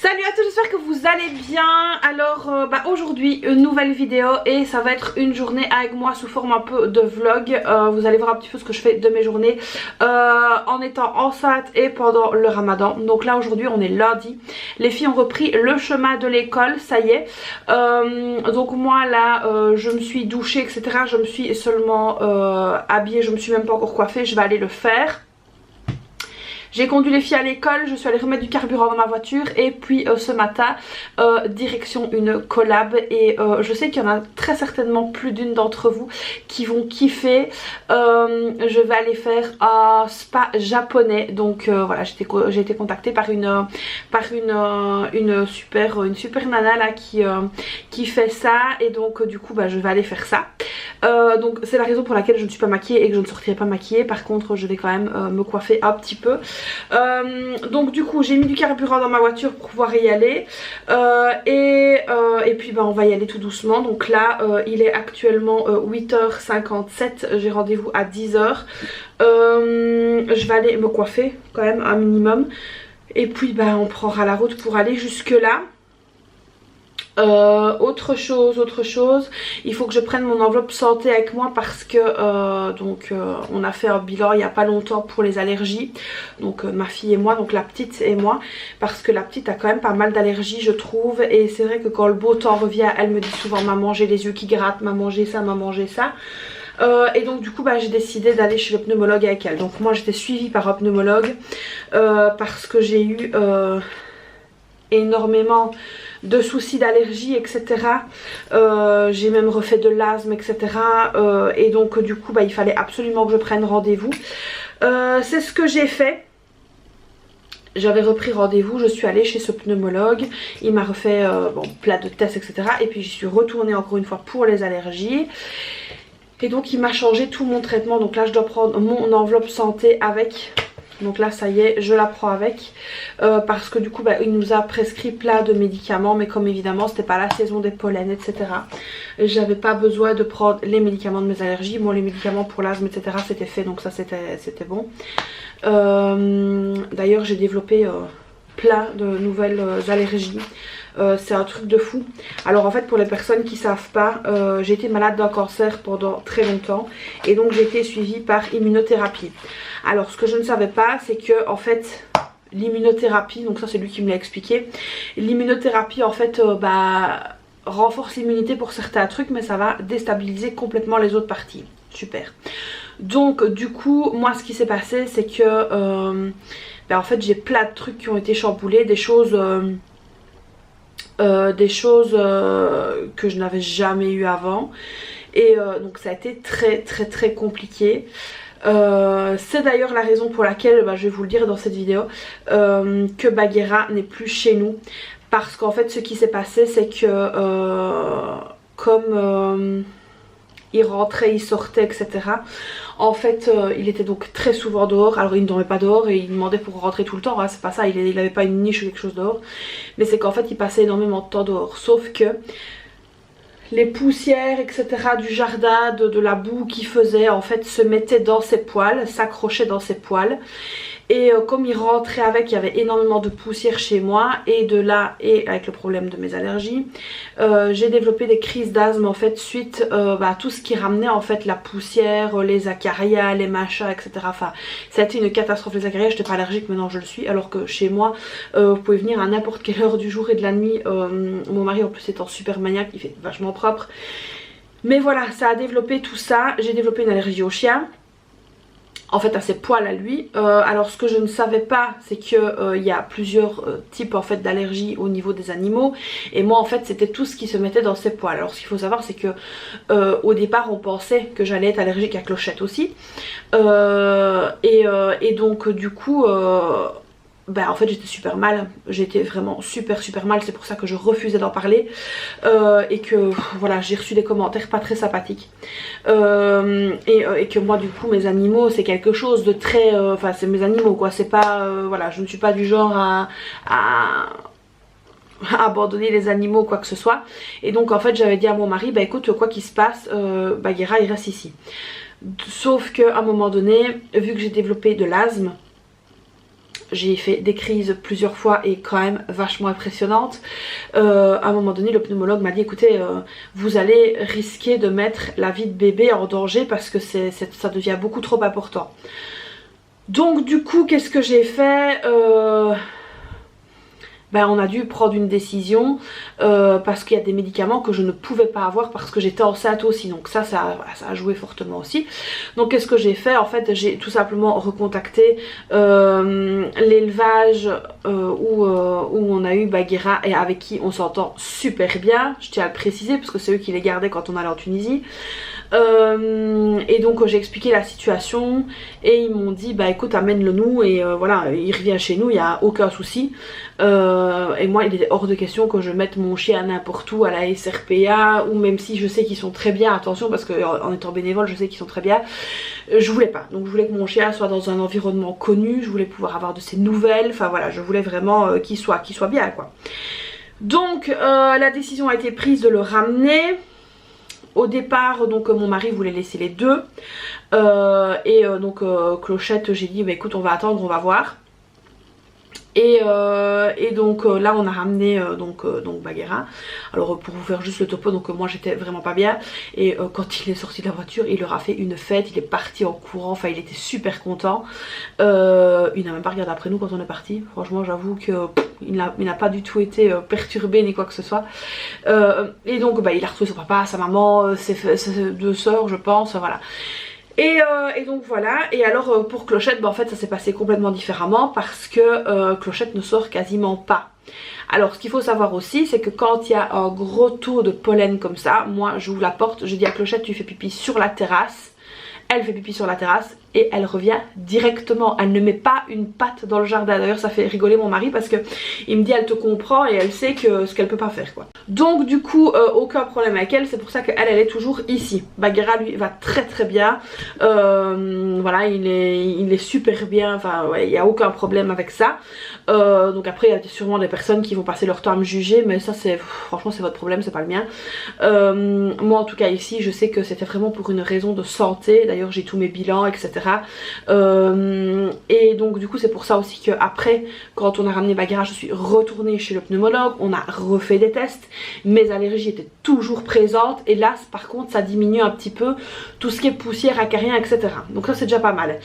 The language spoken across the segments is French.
Salut à tous, j'espère que vous allez bien. Alors aujourd'hui une nouvelle vidéo et ça va être une journée avec moi sous forme un peu de vlog. Vous allez voir un petit peu ce que je fais de mes journées en étant enceinte et pendant le ramadan. Donc là aujourd'hui on est lundi, les filles ont repris le chemin de l'école, ça y est. Donc moi là je me suis douchée etc, je me suis seulement habillée, je me suis même pas encore coiffée, je vais aller le faire. J'ai conduit les filles à l'école, je suis allée remettre du carburant dans ma voiture et puis ce matin direction une collab et je sais qu'il y en a très certainement plus d'une d'entre vous qui vont kiffer. Je vais aller faire un spa japonais, donc voilà, j'ai été contactée par une super nana là qui fait ça et donc du coup je vais aller faire ça. Donc c'est la raison pour laquelle je ne suis pas maquillée et que je ne sortirai pas maquillée. Par contre je vais quand même me coiffer un petit peu. Donc du coup j'ai mis du carburant dans ma voiture pour pouvoir y aller et puis on va y aller tout doucement. Donc là il est actuellement 8h57, j'ai rendez-vous à 10h. Je vais aller me coiffer quand même un minimum et puis on prendra la route pour aller jusque là. Autre chose, il faut que je prenne mon enveloppe santé avec moi parce que on a fait un bilan il n'y a pas longtemps pour les allergies, donc ma fille et moi, donc la petite et moi, parce que la petite a quand même pas mal d'allergies je trouve, et c'est vrai que quand le beau temps revient elle me dit souvent maman j'ai les yeux qui grattent, maman j'ai ça, maman j'ai ça. Et donc du coup j'ai décidé d'aller chez le pneumologue avec elle. Donc moi j'étais suivie par un pneumologue parce que j'ai eu énormément de soucis d'allergie etc. J'ai même refait de l'asthme etc. Et donc du coup il fallait absolument que je prenne rendez-vous. C'est ce que j'ai fait. J'avais repris rendez-vous, je suis allée chez ce pneumologue, il m'a refait plein de tests etc. Et puis j'y suis retournée encore une fois pour les allergies. Et donc il m'a changé tout mon traitement. Donc là je dois prendre mon enveloppe santé avec. Donc là ça y est, je la prends avec parce que du coup il nous a prescrit plein de médicaments, mais comme évidemment c'était pas la saison des pollens etc, j'avais pas besoin de prendre les médicaments de mes allergies. Bon, les médicaments pour l'asthme etc c'était fait, donc ça c'était bon. D'ailleurs j'ai développé plein de nouvelles allergies. C'est un truc de fou. Alors en fait pour les personnes qui savent pas, j'ai été malade d'un cancer pendant très longtemps et donc j'ai été suivie par immunothérapie. Alors ce que je ne savais pas c'est que en fait l'immunothérapie, donc ça c'est lui qui me l'a expliqué, l'immunothérapie en fait renforce l'immunité pour certains trucs mais ça va déstabiliser complètement les autres parties. Super. Donc du coup moi ce qui s'est passé c'est que en fait j'ai plein de trucs qui ont été chamboulés, des choses que je n'avais jamais eu avant et donc ça a été très compliqué. C'est d'ailleurs la raison pour laquelle je vais vous le dire dans cette vidéo que Bagheera n'est plus chez nous, parce qu'en fait ce qui s'est passé c'est que comme il rentrait, il sortait etc. En fait il était donc très souvent dehors. Alors il ne dormait pas dehors et il demandait pour rentrer tout le temps, hein, c'est pas ça, il avait pas une niche ou quelque chose dehors, mais c'est qu'en fait il passait énormément de temps dehors. Sauf que les poussières etc du jardin, de la boue qu'il faisait en fait se mettaient dans ses poils, s'accrochaient dans ses poils. Et comme il rentrait avec, il y avait énormément de poussière chez moi. Et de là, et avec le problème de mes allergies, j'ai développé des crises d'asthme en fait suite à tout ce qui ramenait en fait la poussière, les acarias, les machins etc. Enfin ça a été une catastrophe. Les acarias, j'étais pas allergique, maintenant je le suis. Alors que chez moi vous pouvez venir à n'importe quelle heure du jour et de la nuit. Mon mari en plus étant super maniaque, il fait vachement propre. Mais voilà, ça a développé tout ça. J'ai développé une allergie aux chiens, en fait à ses poils à lui. Alors ce que je ne savais pas c'est que il y a plusieurs types en fait d'allergies au niveau des animaux, et moi en fait c'était tout ce qui se mettait dans ses poils. Alors ce qu'il faut savoir c'est que au départ on pensait que j'allais être allergique à Clochette aussi et donc du coup en fait j'étais super mal, j'étais vraiment super mal, c'est pour ça que je refusais d'en parler et que voilà j'ai reçu des commentaires pas très sympathiques et que moi du coup mes animaux c'est quelque chose de très enfin c'est mes animaux quoi, c'est pas voilà, je ne suis pas du genre à abandonner les animaux quoi que ce soit. Et donc en fait j'avais dit à mon mari écoute quoi qu'il se passe Bagheera il reste ici. Sauf qu'à un moment donné, vu que j'ai développé de l'asthme, j'ai fait des crises plusieurs fois et quand même vachement impressionnantes. À un moment donné, le pneumologue m'a dit écoutez, vous allez risquer de mettre la vie de bébé en danger parce que ça devient beaucoup trop important. Donc du coup, qu'est-ce que j'ai fait? Ben, on a dû prendre une décision parce qu'il y a des médicaments que je ne pouvais pas avoir parce que j'étais enceinte aussi, donc ça a joué fortement aussi. Donc qu'est-ce que j'ai fait? En fait, j'ai tout simplement recontacté l'élevage où on a eu Bagheera et avec qui on s'entend super bien, je tiens à le préciser parce que c'est eux qui les gardaient quand on allait en Tunisie. Et donc j'ai expliqué la situation et ils m'ont dit bah écoute, amène-le nous et voilà, il revient chez nous, il n'y a aucun souci. Et moi il était hors de question que je mette mon chien n'importe où à la SRPA, ou même si je sais qu'ils sont très bien, attention parce que en étant bénévole je sais qu'ils sont très bien, je voulais pas. Donc je voulais que mon chien soit dans un environnement connu, je voulais pouvoir avoir de ses nouvelles, enfin voilà, je voulais vraiment qu'il soit bien quoi. Donc la décision a été prise de le ramener. Au départ, donc mon mari voulait laisser les deux donc Clochette, j'ai dit bah écoute, on va attendre, on va voir. Et donc là on a ramené donc Bagheera. Alors pour vous faire juste le topo, donc moi j'étais vraiment pas bien et quand il est sorti de la voiture il leur a fait une fête, il est parti en courant, enfin il était super content. Il n'a même pas regardé après nous quand on est parti, franchement j'avoue que il n'a pas du tout été perturbé ni quoi que ce soit. Et donc bah, il a retrouvé son papa, sa maman, ses deux sœurs je pense, voilà. Et donc voilà, et alors pour Clochette, bah en fait ça s'est passé complètement différemment parce que Clochette ne sort quasiment pas. Alors ce qu'il faut savoir aussi, c'est que quand il y a un gros taux de pollen comme ça, moi j'ouvre la porte, je dis à Clochette tu fais pipi sur la terrasse, elle fait pipi sur la terrasse et elle revient directement, elle ne met pas une patte dans le jardin. D'ailleurs ça fait rigoler mon mari parce que il me dit elle te comprend et elle sait que ce qu'elle peut pas faire quoi. Donc du coup aucun problème avec elle, c'est pour ça qu'elle est toujours ici. Bagheera lui va très très bien, voilà il est super bien, enfin ouais, il n'y a aucun problème avec ça. Donc après il y a sûrement des personnes qui vont passer leur temps à me juger, mais ça c'est franchement c'est votre problème, c'est pas le mien. Moi en tout cas ici je sais que c'était vraiment pour une raison de santé, d'ailleurs j'ai tous mes bilans etc. Et donc du coup c'est pour ça aussi que après quand on a ramené Bagheera je suis retournée chez le pneumologue, on a refait des tests, mes allergies étaient toujours présentes et là par contre ça diminue un petit peu tout ce qui est poussière, acarien etc. Donc ça c'est déjà pas mal.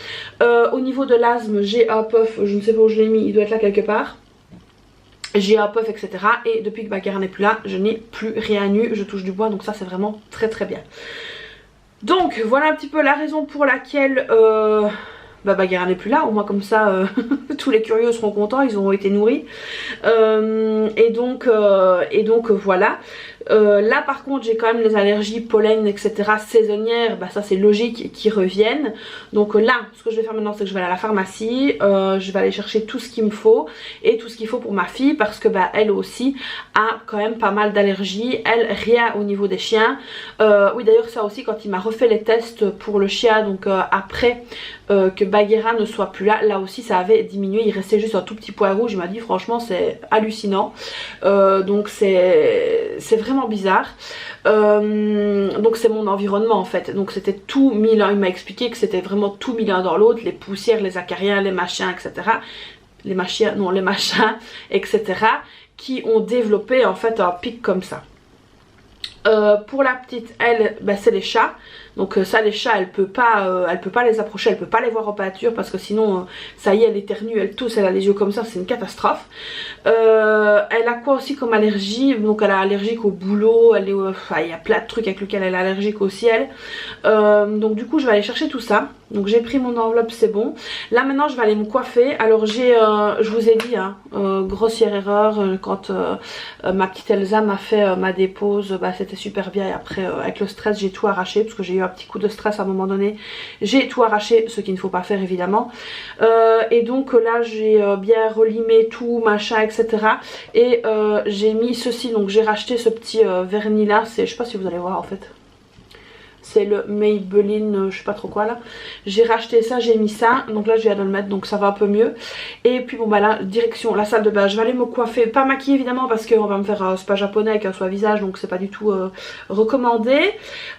Au niveau de l'asthme j'ai un puff, je ne sais pas où je l'ai mis, il doit être là quelque part. J'ai un puff etc. Et depuis que Bagheera n'est plus là je n'ai plus rien eu, je touche du bois, donc ça c'est vraiment très très bien. Donc voilà un petit peu la raison pour laquelle Bagheera n'est plus là, au moins comme ça tous les curieux seront contents, ils auront été nourris. Et donc voilà. Là par contre j'ai quand même les allergies pollen etc saisonnières, bah ça c'est logique qui reviennent. Donc là ce que je vais faire maintenant c'est que je vais aller à la pharmacie, je vais aller chercher tout ce qu'il me faut et tout ce qu'il faut pour ma fille parce que bah elle aussi a quand même pas mal d'allergies, elle rien au niveau des chiens. Oui d'ailleurs ça aussi quand il m'a refait les tests pour le chien, donc après que Bagheera ne soit plus là, là aussi ça avait diminué, il restait juste un tout petit point rouge, il m'a dit franchement c'est hallucinant. Donc c'est vraiment bizarre. Donc c'est mon environnement en fait, donc c'était tout mis l'un, il m'a expliqué que c'était vraiment tout mis l'un dans l'autre, les poussières, les acariens, les machins etc. Les machins, non les machins etc. qui ont développé en fait un pic comme ça. Pour la petite, elle, bah, c'est les chats. Donc ça les chats elle peut pas les approcher, elle peut pas les voir en pâture parce que sinon ça y est elle éternue, elle tousse, elle a les yeux comme ça, c'est une catastrophe. Elle a quoi aussi comme allergie? Donc elle est allergique au boulot, elle est, enfin il y a plein de trucs avec lesquels elle est allergique aussi elle. Donc du coup je vais aller chercher tout ça. Donc j'ai pris mon enveloppe, c'est bon. Là maintenant je vais aller me coiffer. Alors j'ai, je vous ai dit hein, grossière erreur quand ma petite Elsa m'a fait ma dépose, bah, c'était super bien et après avec le stress j'ai tout arraché parce que j'ai eu un petit coup de stress à un moment donné, j'ai tout arraché, ce qu'il ne faut pas faire évidemment. Et donc là j'ai bien relimé tout machin etc. Et j'ai mis ceci, donc j'ai racheté ce petit vernis là, je sais pas si vous allez voir en fait. c'est le Maybelline je sais pas trop quoi là. J'ai racheté ça, j'ai mis ça, donc là je viens de le mettre, donc ça va un peu mieux. Et puis bon bah là direction la salle de bain, je vais aller me coiffer, pas maquiller évidemment parce qu'on va me faire un spa japonais avec un soin visage, donc c'est pas du tout recommandé.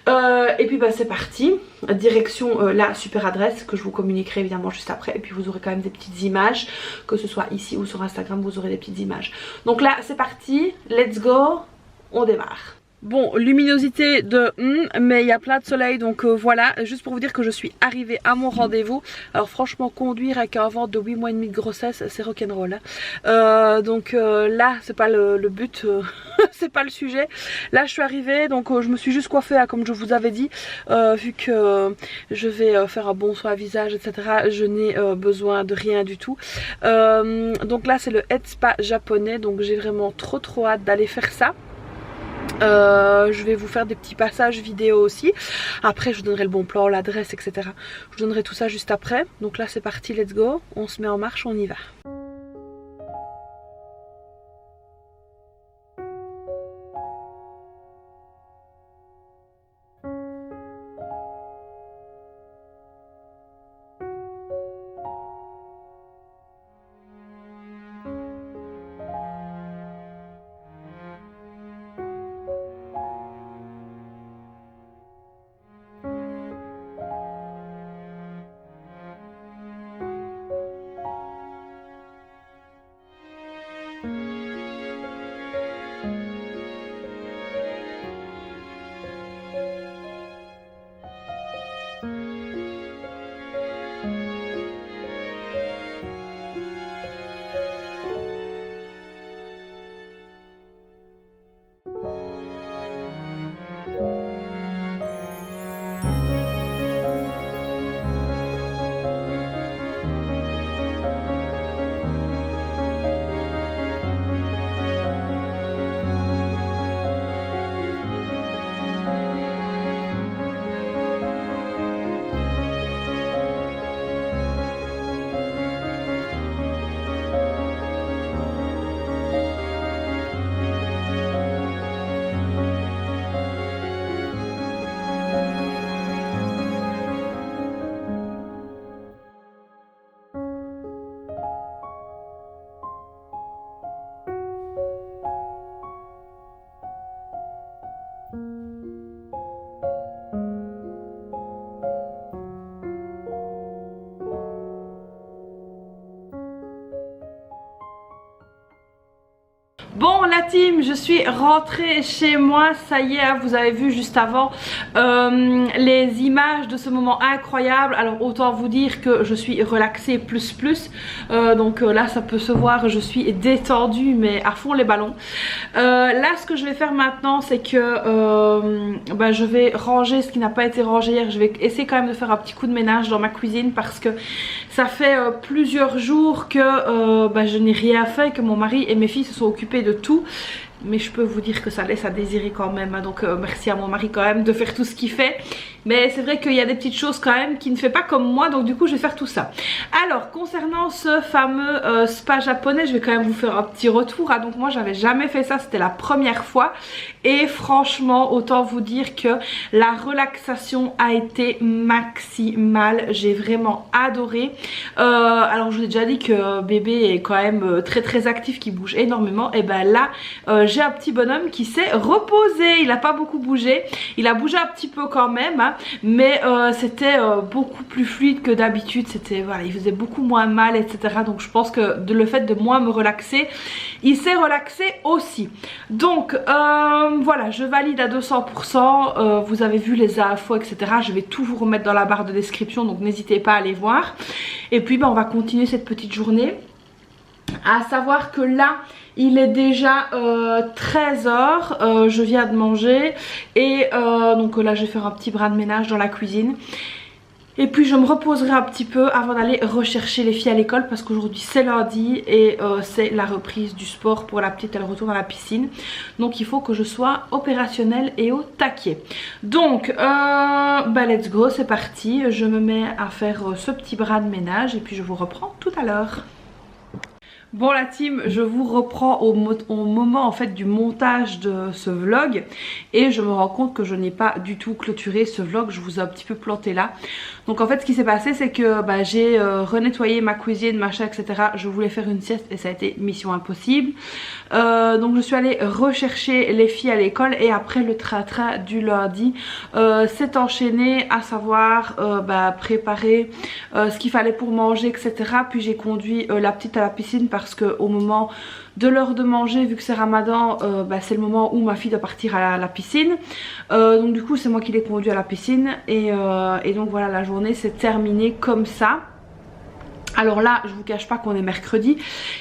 Et puis bah c'est parti, direction la super adresse que je vous communiquerai évidemment juste après. Et puis vous aurez quand même des petites images, que ce soit ici ou sur Instagram, vous aurez des petites images. Donc là c'est parti, let's go, on démarre. Bon, luminosité de mais il y a plein de soleil, donc voilà, juste pour vous dire que je suis arrivée à mon rendez-vous. Alors franchement, conduire avec un ventre de 8 mois et demi de grossesse, c'est rock'n'roll hein. Donc là c'est pas le but, c'est pas le sujet. Là je suis arrivée, donc je me suis juste coiffée hein, comme je vous avais dit, vu que je vais faire un bon soin à visage etc, je n'ai besoin de rien du tout. Donc là c'est le Head Spa japonais, donc j'ai vraiment trop hâte d'aller faire ça. Je vais vous faire des petits passages vidéo aussi. Après je vous donnerai le bon plan, l'adresse etc. Je vous donnerai tout ça juste après. Donc là c'est parti, let's go, on se met en marche, on y va. Bon la team, je suis rentrée chez moi, ça y est, hein, vous avez vu juste avant les images de ce moment incroyable. Alors autant vous dire que je suis relaxée plus. Donc là ça peut se voir, je suis détendue mais à fond les ballons. Là ce que je vais faire maintenant c'est que je vais ranger ce qui n'a pas été rangé hier. Je vais essayer quand même de faire un petit coup de ménage dans ma cuisine parce que ça fait plusieurs jours que je n'ai rien fait, que mon mari et mes filles se sont occupés de tout. Mais je peux vous dire que ça laisse à désirer quand même, hein. Donc merci à mon mari quand même de faire tout ce qu'il fait. Mais c'est vrai qu'il y a des petites choses quand même qu'il ne fait pas comme moi, donc du coup je vais faire tout ça. Alors concernant ce fameux spa japonais, je vais quand même vous faire un petit retour, hein. Donc moi j'avais jamais fait ça, c'était la première fois. Et franchement autant vous dire que la relaxation a été maximale. J'ai vraiment adoré. Alors je vous ai déjà dit que bébé est quand même très actif, qui bouge énormément. Et ben là j'ai un petit bonhomme qui s'est reposé. Il n'a pas beaucoup bougé, il a bougé un petit peu quand même, hein, mais c'était beaucoup plus fluide que d'habitude. C'était voilà, il faisait beaucoup moins mal etc. Donc je pense que le fait de moins me relaxer, il s'est relaxé aussi. Donc voilà, je valide à 200%. Vous avez vu les infos etc. Je vais tout vous remettre dans la barre de description, donc n'hésitez pas à aller voir. Et puis on va continuer cette petite journée. À savoir que là il est déjà 13h, je viens de manger et donc là je vais faire un petit brin de ménage dans la cuisine. Et puis je me reposerai un petit peu avant d'aller rechercher les filles à l'école parce qu'aujourd'hui c'est lundi et c'est la reprise du sport pour la petite, elle retourne à la piscine. Donc il faut que je sois opérationnelle et au taquet. Donc let's go, c'est parti, je me mets à faire ce petit brin de ménage et puis je vous reprends tout à l'heure. Bon la team, je vous reprends au moment en fait du montage de ce vlog et je me rends compte que je n'ai pas du tout clôturé ce vlog, je vous ai un petit peu planté là. Donc en fait ce qui s'est passé c'est que j'ai renettoyé ma cuisine, machin etc. Je voulais faire une sieste et ça a été mission impossible. Donc je suis allée rechercher les filles à l'école et après le train-train du lundi s'est enchaîné, à savoir préparer ce qu'il fallait pour manger etc. Puis j'ai conduit la petite à la piscine parce que au moment de l'heure de manger, vu que c'est Ramadan, c'est le moment où ma fille doit partir à la piscine. Donc du coup c'est moi qui l'ai conduit à la piscine et donc voilà, la journée s'est terminée comme ça. Alors là je vous cache pas qu'on est mercredi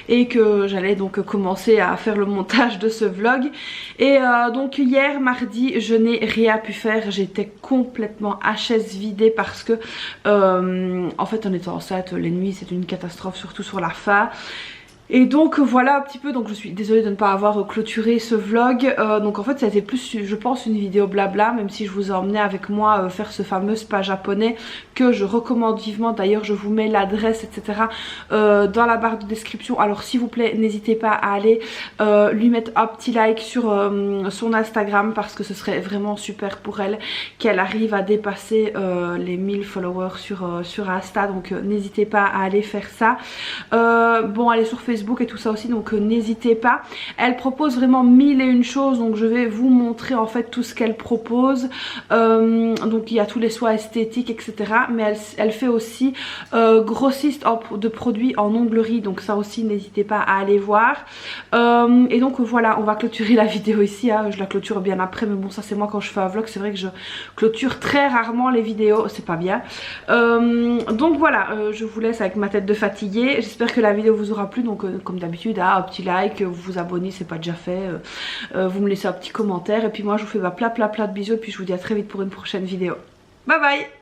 et que j'allais donc commencer à faire le montage de ce vlog et donc hier mardi je n'ai rien pu faire, j'étais complètement HS vidée parce que en fait en étant enceinte les nuits c'est une catastrophe, surtout sur la fin. Et donc voilà un petit peu, donc je suis désolée de ne pas avoir clôturé ce vlog. Donc en fait ça a été plus je pense une vidéo blabla, même si je vous ai emmené avec moi faire ce fameux spa japonais que je recommande vivement. D'ailleurs je vous mets l'adresse etc dans la barre de description. Alors s'il vous plaît n'hésitez pas à aller lui mettre un petit like sur son Instagram parce que ce serait vraiment super pour elle qu'elle arrive à dépasser les 1000 followers sur Insta. Donc n'hésitez pas à aller faire ça. Bon elle est sur Facebook et tout ça aussi, donc n'hésitez pas. Elle propose vraiment 1001 choses, donc je vais vous montrer en fait tout ce qu'elle propose. Donc il y a tous les soins esthétiques etc, mais elle fait aussi grossiste de produits en onglerie, donc ça aussi n'hésitez pas à aller voir. Et donc voilà, on va clôturer la vidéo ici, hein. Je la clôture bien après, mais bon ça c'est moi quand je fais un vlog, c'est vrai que je clôture très rarement les vidéos, c'est pas bien. Donc voilà, je vous laisse avec ma tête de fatiguée. J'espère que la vidéo vous aura plu, donc comme d'habitude un petit like, vous vous abonnez, c'est pas déjà fait, vous me laissez un petit commentaire et puis moi je vous fais plein de bisous et puis je vous dis à très vite pour une prochaine vidéo. Bye bye.